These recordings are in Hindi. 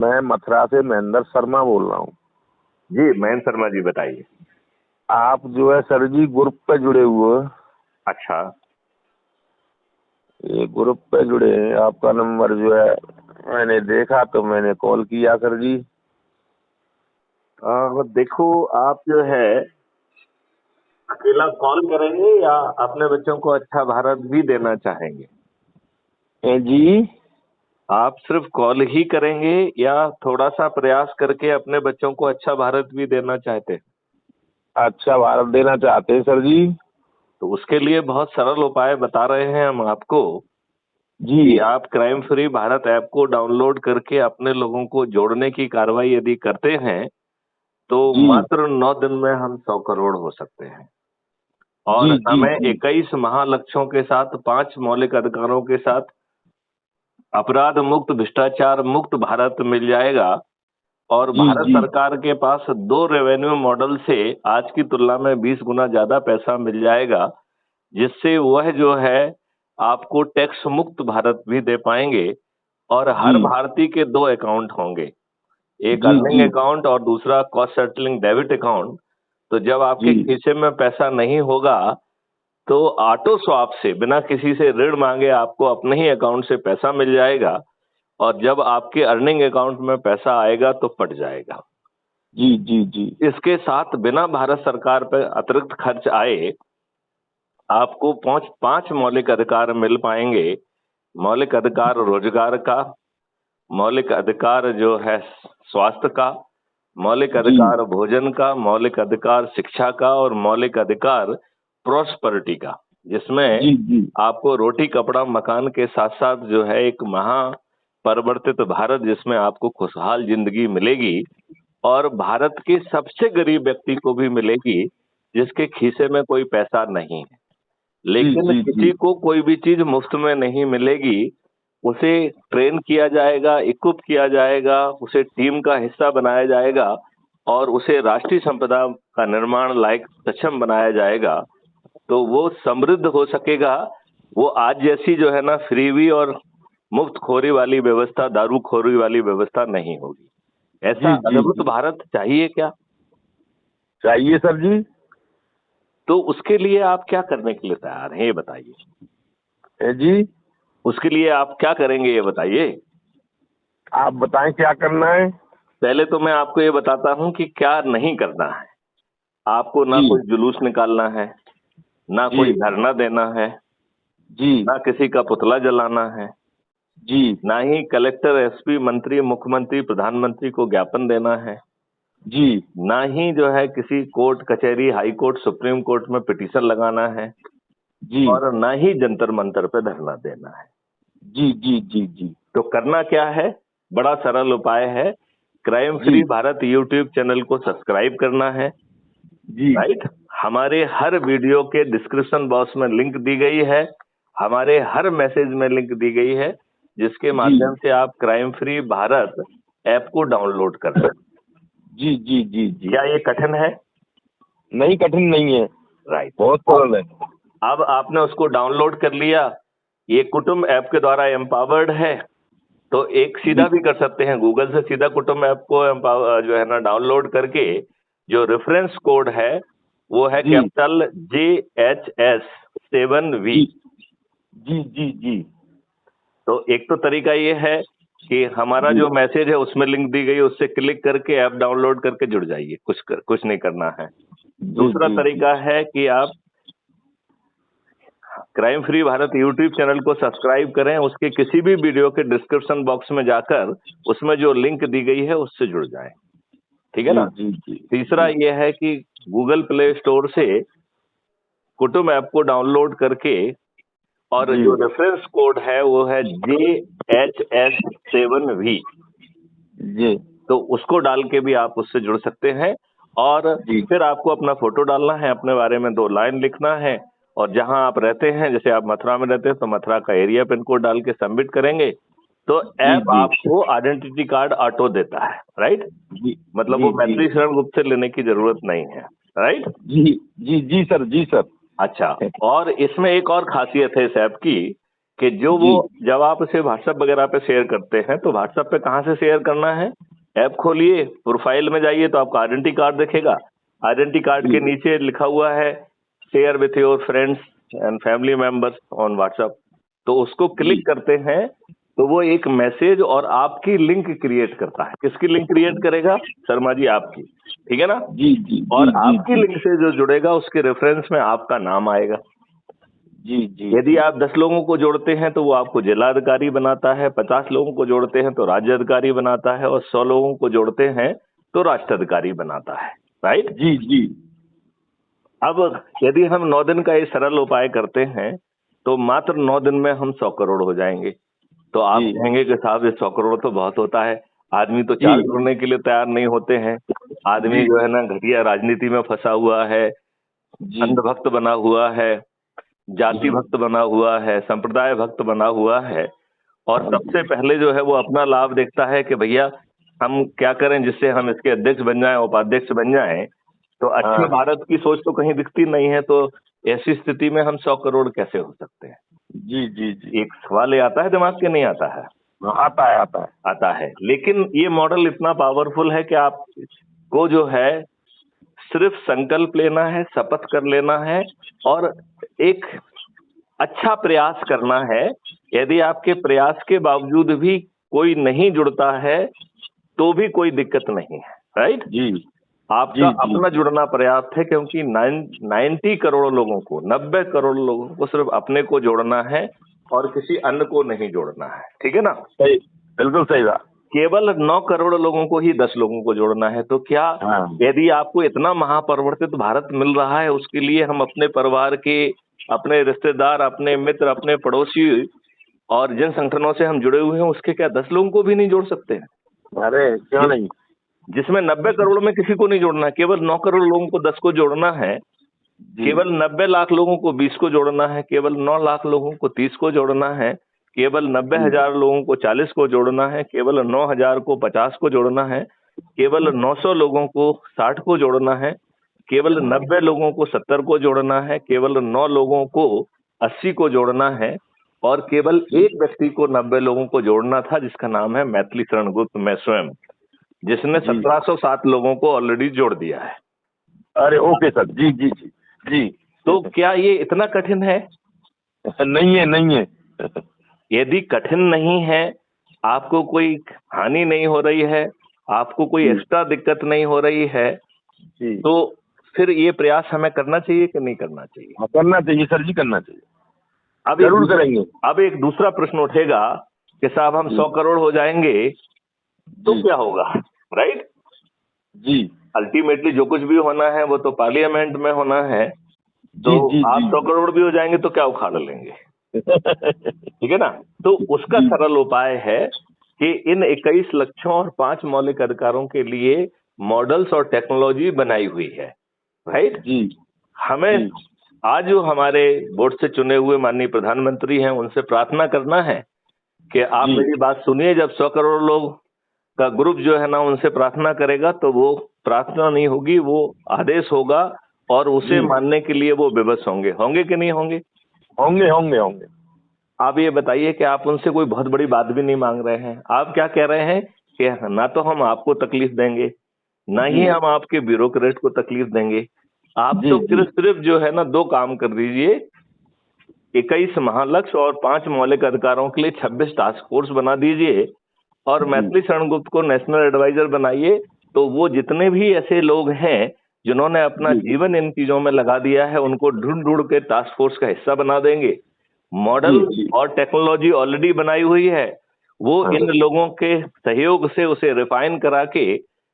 मैं मथुरा से महेंद्र शर्मा बोल रहा हूँ। जी महेंद्र शर्मा जी, बताइए। आप जो है सर जी ग्रुप पे जुड़े हुए हैं। अच्छा। ये ग्रुप पे जुड़े हैं, आपका नंबर जो है मैंने देखा तो मैंने कॉल किया सर जी। देखो, आप जो है अकेला कॉल करेंगे या अपने बच्चों को अच्छा भारत भी देना चाहेंगे? जी आप सिर्फ कॉल ही करेंगे या थोड़ा सा प्रयास करके अपने बच्चों को अच्छा भारत भी देना चाहते हैं? अच्छा भारत देना चाहते हैं सर जी। तो उसके लिए बहुत सरल उपाय बता रहे हैं हम आपको जी कि आप क्राइम फ्री भारत ऐप को डाउनलोड करके अपने लोगों को जोड़ने की कार्रवाई यदि करते हैं तो जी मात्र 9 दिन में हम 100 करोड़ हो सकते हैं। और जी जी हमें जी 21 महालक्ष्यों के साथ 5 मौलिक अधिकारों के साथ अपराध मुक्त, भ्रष्टाचार मुक्त भारत मिल जाएगा। और जी भारत जी सरकार के पास 2 रेवेन्यू मॉडल से आज की तुलना में 20 गुना ज्यादा पैसा मिल जाएगा, जिससे वह जो है आपको टैक्स मुक्त भारत भी दे पाएंगे। और जी हर भारतीय के 2 अकाउंट होंगे, एक जी अर्निंग जी अकाउंट और दूसरा कॉस्ट सेटलिंग डेबिट अकाउंट। तो जब आपके जी खीसे में पैसा नहीं होगा तो ऑटो स्वैप से बिना किसी से ऋण मांगे आपको अपने ही अकाउंट से पैसा मिल जाएगा। और जब आपके अर्निंग अकाउंट में पैसा आएगा तो पट जाएगा। जी जी जी इसके साथ बिना भारत सरकार पर अतिरिक्त खर्च आए आपको 5 मौलिक अधिकार मिल पाएंगे। मौलिक अधिकार रोजगार का, मौलिक अधिकार जो है स्वास्थ्य का, मौलिक जी अधिकार भोजन का, मौलिक अधिकार शिक्षा का और मौलिक अधिकार प्रॉस्पेरिटी का, जिसमें जी जी आपको रोटी कपड़ा मकान के साथ साथ जो है एक महा परिवर्तित भारत जिसमें आपको खुशहाल जिंदगी मिलेगी। और भारत के सबसे गरीब व्यक्ति को भी मिलेगी जिसके खीसे में कोई पैसा नहीं है। जी लेकिन जी जी किसी को कोई भी चीज मुफ्त में नहीं मिलेगी। उसे ट्रेन किया जाएगा, इक्विप किया जाएगा, उसे टीम का हिस्सा बनाया जाएगा और उसे राष्ट्रीय संपदा का निर्माण लायक सक्षम बनाया जाएगा। तो वो समृद्ध हो सकेगा। वो आज जैसी जो है ना फ्रीवी और मुफ्त खोरी वाली व्यवस्था, दारू खोरी वाली व्यवस्था नहीं होगी। ऐसा जी जी अद्भुत जी भारत चाहिए क्या? चाहिए सर जी। तो उसके लिए आप क्या करने के लिए तैयार हैं, ये बताइए। जी उसके लिए आप क्या करेंगे, ये बताइए। आप बताएं क्या करना है। पहले तो मैं आपको ये बताता हूं कि क्या नहीं करना है। आपको ना जी कोई जुलूस निकालना है, ना जी कोई धरना देना है, जी ना किसी का पुतला जलाना है, जी ना ही कलेक्टर, एसपी, मंत्री, मुख्यमंत्री, प्रधानमंत्री को ज्ञापन देना है, जी ना ही जो है किसी कोर्ट कचहरी, हाई कोर्ट, सुप्रीम कोर्ट में पिटीशन लगाना है, जी और ना ही जंतर मंतर पे धरना देना है। जी जी जी जी तो करना क्या है? बड़ा सरल उपाय है। क्राइम फ्री जी भारत यूट्यूब चैनल को सब्सक्राइब करना है। जी राइट। हमारे हर वीडियो के डिस्क्रिप्शन बॉक्स में लिंक दी गई है, हमारे हर मैसेज में लिंक दी गई है, जिसके जी माध्यम से आप क्राइम फ्री भारत ऐप को डाउनलोड कर सकते जी जी जी हैं। जी क्या ये कठिन है? नहीं, कठिन नहीं है, राइट। बहुत अब सरल है। अब आपने उसको डाउनलोड कर लिया, ये कुटुंब ऐप के द्वारा एम्पावर्ड है। तो एक सीधा जी भी कर सकते हैं, गूगल से सीधा कुटुंब ऐप को जो है ना डाउनलोड करके जो रेफरेंस कोड है वो है जी कैपिटल JHS7V। जी जी जी जी तो एक तो तरीका ये है कि हमारा जी जो मैसेज है उसमें लिंक दी गई है, उससे क्लिक करके ऐप डाउनलोड करके जुड़ जाइए, कुछ नहीं करना है। जी दूसरा जी जी तरीका है कि आप crime free Bharat YouTube channel को सब्सक्राइब करें, उसके किसी भी वीडियो के डिस्क्रिप्शन बॉक्स में जाकर उसमें जो लिंक दी गई है उससे जुड़ जाएं। ठीक है जी ना? जी जी तीसरा जी यह है कि गूगल प्ले स्टोर से कुटुंब ऐप को डाउनलोड करके और जी जो रेफरेंस कोड है वो है JHS7V। जी तो उसको डाल के भी आप उससे जुड़ सकते हैं। और जी फिर आपको अपना फोटो डालना है, अपने बारे में 2 लाइन लिखना है, और जहां आप रहते हैं, जैसे आप मथुरा में रहते हैं तो मथुरा का एरिया पिन कोड डाल के सबमिट करेंगे तो जी ऐप जी आपको आइडेंटिटी कार्ड ऑटो देता है। राइट। जी मतलब वो जी जी मैत्री शरण गुप्त से लेने की जरूरत नहीं है। राइट। जी जी जी सर, जी सर। अच्छा, और इसमें एक और खासियत है इस ऐप की कि जो वो जब आप उसे व्हाट्सएप वगैरह पे शेयर करते हैं तो व्हाट्सएप पे कहाँ से शेयर करना है, ऐप खोलिए, प्रोफाइल में जाइए तो आपका आइडेंटिटी कार्ड दिखेगा, आइडेंटिटी कार्ड के नीचे लिखा हुआ है share with your friends and family members on WhatsApp, तो उसको क्लिक करते हैं तो वो एक मैसेज और आपकी लिंक क्रिएट करता है। किसकी लिंक क्रिएट करेगा? शर्मा जी आपकी, ठीक है ना? जी और आपकी लिंक से जो जुड़ेगा उसके रेफरेंस में आपका नाम आएगा। जी यदि आप 10 लोगों को जोड़ते हैं तो वो आपको जिलाधिकारी बनाता है, 50 लोगों को जोड़ते हैं तो राज्य अधिकारी बनाता है, और 100 लोगों को जोड़ते हैं तो राष्ट्र अधिकारी बनाता है। राइट? जी। अब यदि हम 9 दिन का ये सरल उपाय करते हैं तो मात्र 9 दिन में हम 100 करोड़ हो जाएंगे। तो आप कहेंगे कि साहब ये 100 करोड़ तो बहुत होता है, आदमी तो चार्ज करने के लिए तैयार नहीं होते हैं, आदमी जो है ना घटिया राजनीति में फंसा हुआ है, अंधभक्त बना हुआ है, जाति भक्त बना हुआ है, संप्रदाय भक्त बना हुआ है, और सबसे पहले जो है वो अपना लाभ देखता है कि भैया हम क्या करें जिससे हम इसके अध्यक्ष बन जाएं, उपाध्यक्ष बन जाएं। तो अच्छे भारत की सोच तो कहीं दिखती नहीं है, तो ऐसी स्थिति में हम 100 करोड़ कैसे हो सकते हैं? जी। एक सवाल ये आता है दिमाग के, नहीं आता है? आता है। लेकिन ये मॉडल इतना पावरफुल है कि आपको जो है सिर्फ संकल्प लेना है, शपथ कर लेना है और एक अच्छा प्रयास करना है। यदि आपके प्रयास के बावजूद भी कोई नहीं जुड़ता है तो भी कोई दिक्कत नहीं है। राइट? आपका अपना जुड़ना पर्याप्त है, क्योंकि 90 करोड़ लोगों को, 90 करोड़ लोगों को सिर्फ अपने को जोड़ना है और किसी अन्य को नहीं जोड़ना है। ठीक है ना? सही, बिल्कुल सही बात। केवल 9 करोड़ लोगों को ही 10 लोगों को जोड़ना है। तो क्या यदि आपको इतना महापरिवर्तित भारत मिल रहा है, उसके लिए हम अपने परिवार के, अपने रिश्तेदार, अपने मित्र, अपने पड़ोसी और जिन संगठनों से हम जुड़े हुए हैं उसके क्या 10 लोगों को भी नहीं जोड़ सकते हैं? अरे क्यों नहीं? जिसमें 90 करोड़ में किसी को नहीं जोड़ना है, केवल 9 करोड़ लोगों को 10 को जोड़ना है, केवल 90 लाख लोगों को 20 को जोड़ना है, केवल 9 लाख लोगों को 30 को जोड़ना है, केवल 90,000 लोगों को 40 को जोड़ना है, केवल 9,000 को 50 को जोड़ना है, केवल 900 लोगों को 60 को जोड़ना है, केवल 90 लोगों को 70 को जोड़ना है, केवल 9 लोगों को 80 को जोड़ना है, और केवल एक व्यक्ति को 90 लोगों को जोड़ना था जिसका नाम है मैथिली शरण गुप्त, मैं स्वयं, जिसने 1707 लोगों को ऑलरेडी जोड़ दिया है। अरे ओके सर, जी। तो क्या ये इतना कठिन है? नहीं है। यदि कठिन नहीं है, आपको कोई हानि नहीं हो रही है, आपको कोई एक्स्ट्रा दिक्कत नहीं हो रही है, तो फिर ये प्रयास हमें करना चाहिए कि नहीं करना चाहिए? करना चाहिए सर जी, करना चाहिए। अब जरूर करेंगे। अब एक दूसरा प्रश्न उठेगा कि साहब हम 100 करोड़ हो जाएंगे तो क्या होगा? राइट? जी। अल्टीमेटली जो कुछ भी होना है वो तो पार्लियामेंट में होना है। तो आप 100 करोड़ भी हो जाएंगे तो क्या उखाड़ लेंगे? ठीक है ना? तो उसका सरल उपाय है कि इन 21 लक्ष्यों और 5 मौलिक अधिकारों के लिए मॉडल्स और टेक्नोलॉजी बनाई हुई है। राइट? हमें आज जो हमारे बोर्ड से चुने हुए माननीय प्रधानमंत्री हैं उनसे प्रार्थना करना है कि आप मेरी बात सुनिए। जब 100 करोड़ लोग का ग्रुप जो है ना उनसे प्रार्थना करेगा तो वो प्रार्थना नहीं होगी, वो आदेश होगा, और उसे मानने के लिए वो विवश होंगे कि नहीं होंगे? होंगे। आप ये बताइए कि आप उनसे कोई बहुत बड़ी बात भी नहीं मांग रहे हैं। आप क्या कह रहे हैं कि ना तो हम आपको तकलीफ देंगे, ना ही हम आपके ब्यूरोक्रेट को तकलीफ देंगे। आप तो सिर्फ जो है ना 2 काम कर दीजिए, 21 महालक्ष्य और 5 मौलिक अधिकारों के लिए 26 टास्क फोर्स बना दीजिए और मैथिली शरण गुप्त को नेशनल एडवाइजर बनाइए। तो वो जितने भी ऐसे लोग हैं जिन्होंने अपना जीवन इन चीजों में लगा दिया है उनको ढूंढ के टास्क फोर्स का हिस्सा बना देंगे। मॉडल और टेक्नोलॉजी ऑलरेडी बनाई हुई है, वो इन लोगों के सहयोग से उसे रिफाइन करा के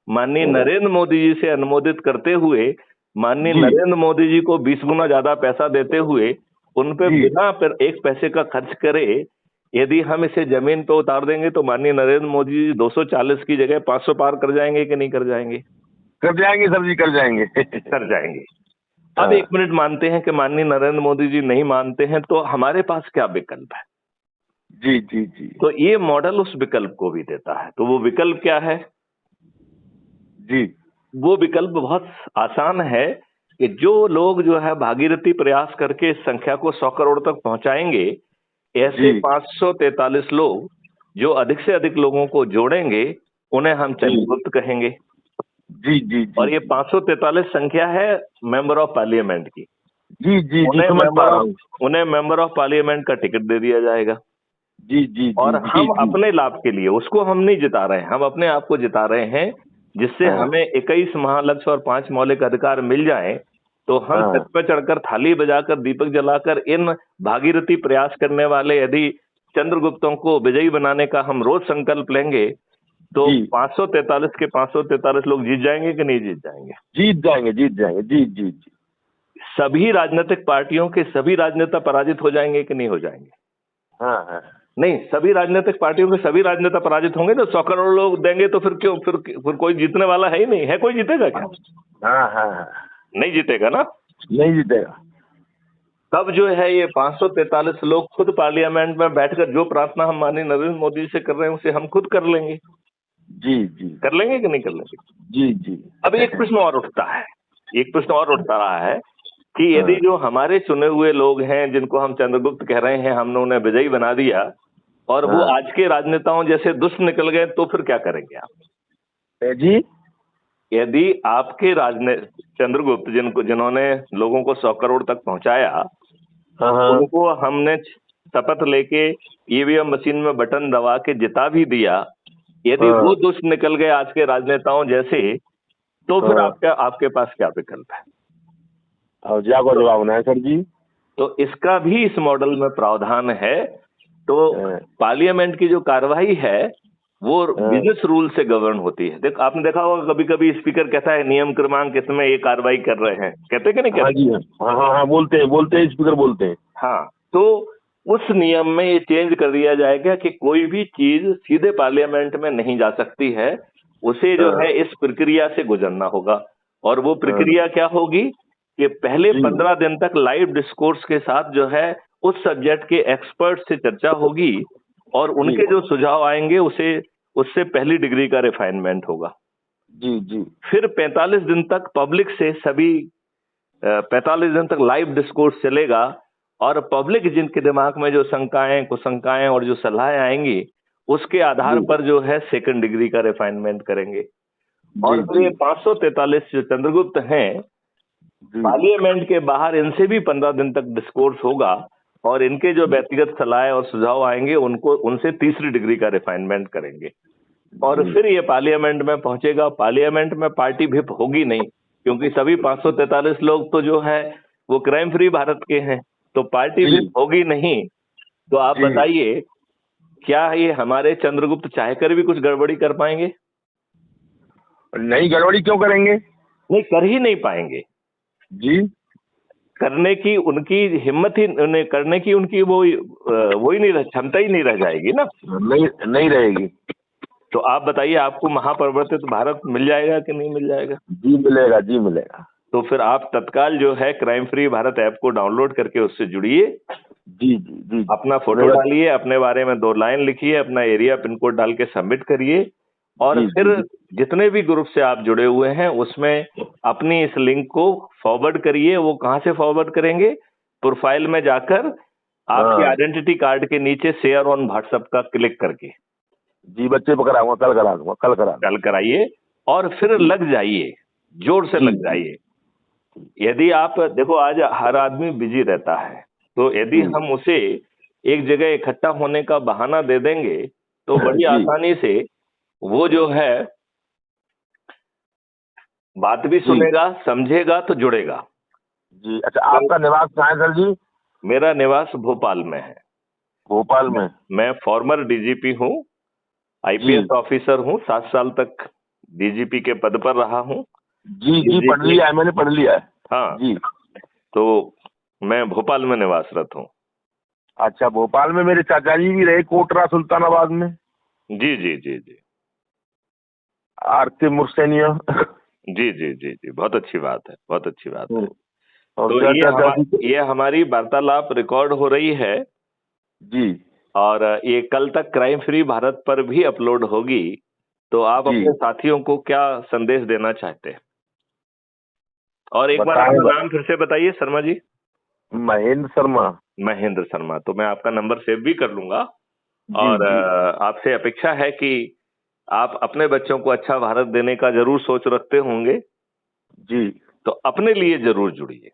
माननीय नरेंद्र मोदी जी से अनुमोदित करते हुए, माननीय नरेंद्र मोदी जी को 20 गुना ज्यादा पैसा देते हुए उन पे बिना एक पैसे का खर्च करे यदि हम इसे जमीन पे उतार देंगे तो माननीय नरेंद्र मोदी जी 240 की जगह 500 पार कर जाएंगे कि नहीं कर जाएंगे? कर जाएंगे सर जी, कर जाएंगे। कर जाएंगे। अब 1 मिनट मानते हैं कि माननीय नरेंद्र मोदी जी नहीं मानते हैं, तो हमारे पास क्या विकल्प है? जी। तो ये मॉडल उस विकल्प को भी देता है। तो वो विकल्प क्या है? वो विकल्प बहुत आसान है कि जो लोग जो है भागीरथी प्रयास करके इस संख्या को 100 करोड़ तक पहुंचाएंगे, ऐसे जी 543 लोग जो अधिक से अधिक लोगों को जोड़ेंगे उन्हें हम जी चंद्रगुप्त कहेंगे। जी जी जी और ये जी 543 संख्या है मेंबर ऑफ पार्लियामेंट की। जी जी जी उन्हें समझ पा मेंबर रहा ऑफ हूँ। उन्हें मेंबर ऑफ पार्लियामेंट का टिकट दे दिया जाएगा। जी जी जी और जी हम जी अपने लाभ के लिए उसको हम नहीं जिता रहे हैं, हम अपने आप को जिता रहे हैं, जिससे हाँ हमें 21 महालक्ष्य और 5 मौलिक अधिकार मिल जाएं। तो हम हाँ छत पर चढ़कर थाली बजाकर दीपक जलाकर इन भागीरथी प्रयास करने वाले यदि चंद्रगुप्तों को विजयी बनाने का हम रोज संकल्प लेंगे तो जी 543 के 543 लोग जीत जाएंगे कि नहीं जीत जाएंगे? जीत जाएंगे जी जी जी। सभी राजनीतिक पार्टियों के सभी राजनेता पराजित हो जाएंगे कि नहीं हो जाएंगे? हाँ हाँ नहीं, सभी राजनीतिक पार्टियों के सभी राजनेता पराजित होंगे तो 100 करोड़ लोग देंगे तो फिर क्यों, फिर कोई जीतने वाला है ही नहीं है। कोई जीतेगा क्या? हाँ हाँ हाँ नहीं जीतेगा ना। नहीं जीतेगा। तब जो है ये 543 लोग खुद पार्लियामेंट में बैठकर जो प्रार्थना हम माननीय नरेंद्र मोदी से कर रहे हैं उसे हम खुद कर लेंगे। जी जी कर लेंगे कि नहीं कर लेंगे? जी जी अब एक प्रश्न और उठता है, एक प्रश्न और उठता रहा है कि यदि हाँ जो हमारे चुने हुए लोग हैं जिनको हम चंद्रगुप्त कह रहे हैं, हमने उन्हें विजयी बना दिया और वो हाँ आज के राजनेताओं जैसे दुष्ट निकल गए तो फिर क्या करेंगे आप? जी यदि आपके चंद्रगुप्त जिन्होंने लोगों को 100 करोड़ तक पहुंचाया, हाँ हाँ उनको हमने शपथ लेके ईवीएम मशीन में बटन दबा के जिता भी दिया, यदि वो हाँ दुष्ट निकल गए आज के राजनेताओं जैसे, तो फिर हाँ आपके पास क्या विकल्प है? और जागो तो, जवाब ना सर जी। तो इसका भी इस मॉडल में प्रावधान है। तो हाँ पार्लियामेंट की जो कार्रवाई है वो हाँ बिजनेस रूल से गवर्न होती है। देख, आपने देखा होगा कभी कभी स्पीकर कहता है नियम क्रमांक इसमें ये कार्रवाई कर रहे हैं, कहते कि नहीं हाँ कहते? जी हाँ हाँ हाँ बोलते हैं स्पीकर बोलते हैं। हाँ, तो उस नियम में ये चेंज कर दिया जाएगा कि कोई भी चीज सीधे पार्लियामेंट में नहीं जा सकती है, उसे जो हाँ है इस प्रक्रिया से गुजरना होगा। और वो हाँ प्रक्रिया क्या होगी कि पहले जी 15 दिन तक लाइव डिस्कोर्स के साथ जो है उस सब्जेक्ट के एक्सपर्ट से चर्चा होगी और जी उनके जो सुझाव आएंगे उसे उससे पहली डिग्री का रिफाइनमेंट होगा। जी जी फिर 45 दिन तक पब्लिक से सभी 45 दिन तक लाइव डिस्कोर्स चलेगा और पब्लिक जिनके दिमाग में जो शंकाएं कुशंकाएं और जो सलाहें आएंगी उसके आधार जी पर जो है सेकंड डिग्री का रिफाइनमेंट करेंगे। जी और फिर जी ये 543 जो चंद्रगुप्त हैं, जी पार्लियामेंट के बाहर इनसे भी 15 दिन तक डिस्कोर्स होगा और इनके जो व्यक्तिगत सलाह और सुझाव आएंगे उनको उनसे तीसरी डिग्री का रिफाइनमेंट करेंगे। और जी फिर ये पार्लियामेंट में पहुंचेगा। पार्लियामेंट में पार्टी व्हिप होगी नहीं, क्योंकि सभी 543 लोग तो जो है वो क्राइम फ्री भारत के हैं, तो पार्टी जी व्हिप होगी नहीं। तो आप जी बताइए, क्या ये हमारे चंद्रगुप्त चाहकर भी कुछ गड़बड़ी कर पाएंगे? नहीं गड़बड़ी क्यों करेंगे। नहीं, कर ही नहीं पाएंगे। जी करने की उनकी हिम्मत ही करने की उनकी वो ही नहीं क्षमता ही नहीं रह जाएगी ना। नहीं नहीं रहेगी। तो आप बताइए, आपको महापरिवर्तित भारत मिल जाएगा कि नहीं मिल जाएगा? जी मिलेगा जी मिलेगा। तो फिर आप तत्काल जो है क्राइम फ्री भारत ऐप को डाउनलोड करके उससे जुड़िए, जी जी जी अपना फोटो डालिए, अपने बारे में 2 लाइन लिखिए, अपना एरिया पिन कोड डाल के सबमिट करिए और जी फिर जी जितने भी ग्रुप से आप जुड़े हुए हैं उसमें अपनी इस लिंक को फॉरवर्ड करिए। वो कहाँ से फॉरवर्ड करेंगे? प्रोफाइल में जाकर आपकी हाँ आइडेंटिटी कार्ड के नीचे शेयर ऑन व्हाट्सएप का क्लिक करके जी बच्चे पर कराऊंगा कल करा कल दूंगा। कराइए और फिर जी लग जाइए, जोर से जी लग जी जाइए। यदि आप देखो, आज हर आदमी बिजी रहता है, तो यदि जी हम उसे एक जगह इकट्ठा होने का बहाना दे देंगे तो बड़ी जी आसानी से वो जो है बात भी जी सुनेगा, समझेगा तो जुड़ेगा। जी। अच्छा आपका निवास कहाँ है सर जी। मेरा निवास भोपाल में है। भोपाल में। मैं फॉर्मर डीजीपी हूँ, जी आईपीएस ऑफिसर हूँ, 7 साल तक डीजीपी के पद पर रहा हूँ। जी जी पढ़ डीजीपी, लिया है मैंने पढ़ लिया है। हाँ, जी तो मैं भोपाल में निवासरत हूँ। अच्छा भोपाल में मेरे चाचा जी भी रहे कोटरा सुल्तानाबाद में। जी जी जी जी आरती मुर्सेनिया। जी जी जी जी, बहुत अच्छी बात है, बहुत अच्छी बात है। और तो चाचा चाची। ये हमारी वार्तालाप रिकॉर्ड हो रही है जी और ये कल तक क्राइम फ्री भारत पर भी अपलोड होगी। तो आप जी अपने साथियों को क्या संदेश देना चाहते हैं? और एक बार बताएं अपना नाम फिर से बताइए शर्मा जी। महेंद्र शर्मा। महेंद्र शर्मा। तो मैं आपका नंबर सेव भी कर लूंगा जी और जी आपसे अपेक्षा है कि आप अपने बच्चों को अच्छा भारत देने का जरूर सोच रखते होंगे, जी। तो अपने लिए जरूर जुड़िए।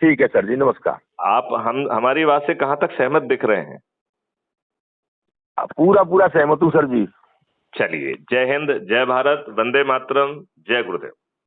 ठीक है सर जी, नमस्कार। आप हमारी बात से कहाँ तक सहमत दिख रहे हैं? पूरा पूरा सहमत हूँ सर जी। चलिए, जय हिंद, जय भारत, वंदे मातरम, जय गुरुदेव।